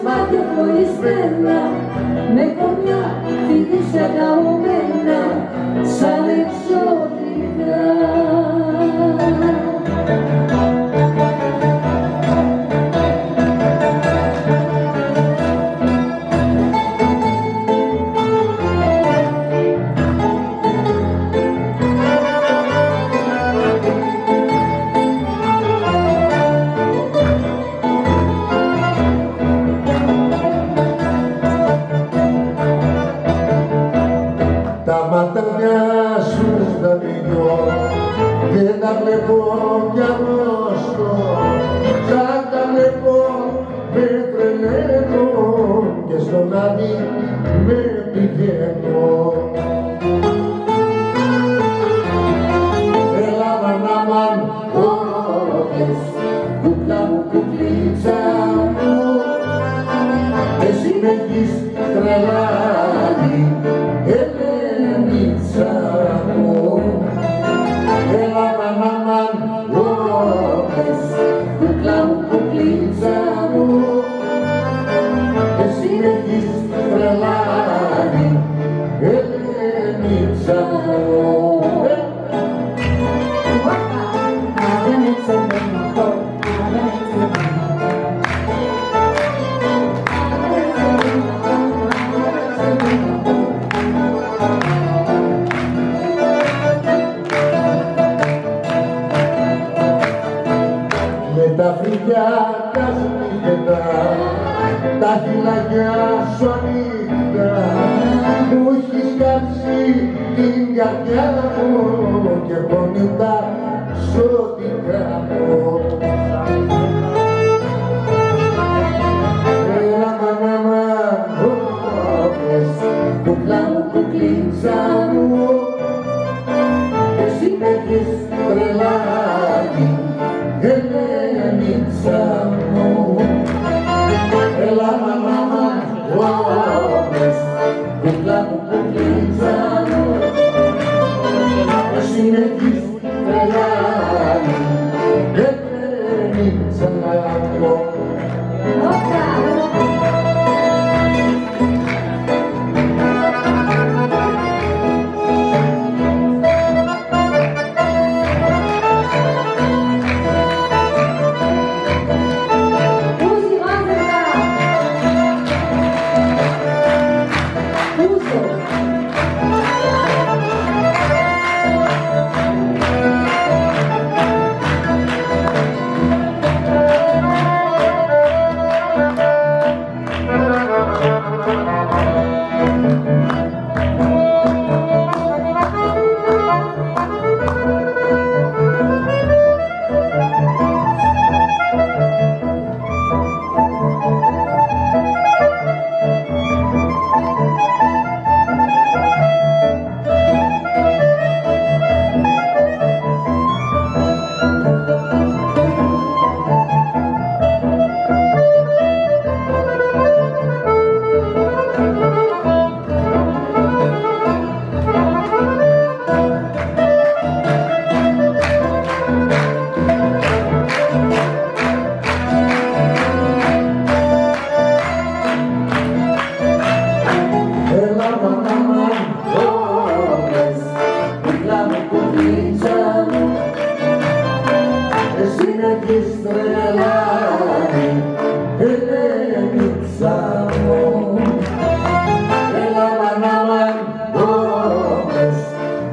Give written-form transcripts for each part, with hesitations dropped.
Μάτια χωρισμένα, με κορμιά φιλίσια καούμενα, σαν εξωτικά. Τα ματάκια σου στα δυο δεν τα βλέπω κι αρρώστο, σαν τα βλέπω με τρελαίνω και στον άδει με πηγαίνω. Έλα μανάμαν όλες, κουκλά μου, κουκλίτσα μου, εσύ με έχεις τρελάνει, Ελένιτσα μου. Έλα μανάμαν όλες, κουκλά μου, κουκλίτσα μου, εσύ με έχεις τρελάνει, Ελένιτσα μου. Τα φρύδια τα σπίτια, τα χειλάκια σου ανοιχτά, μου έχεις κάψει την καρδιά μου και πονεί τα σωτικά μου. Έλα μανάμαν όλες, κουκλά μου, κουκλίτσα μου, εσύ με έχεις τρελάνει, Ελένιτσα μου. Έλα μανάμαν όλες, κουκλά μου, κουκλίτσα μου, εσύ με έχεις τρελάνει, Ελένιτσα μου. Έχεις τρελάνει, Ελένιτσα μου. Έλα μανάμαν όλες,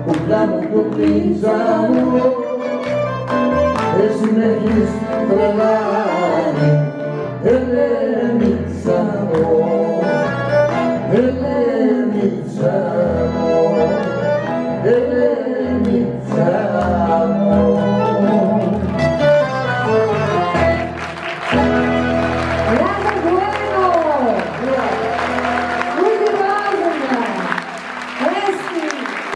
κουκλά μου, κουκλίτσα μου, εσύ με έχεις τρελάνει, Ελένιτσα μου. Ελένιτσα μου.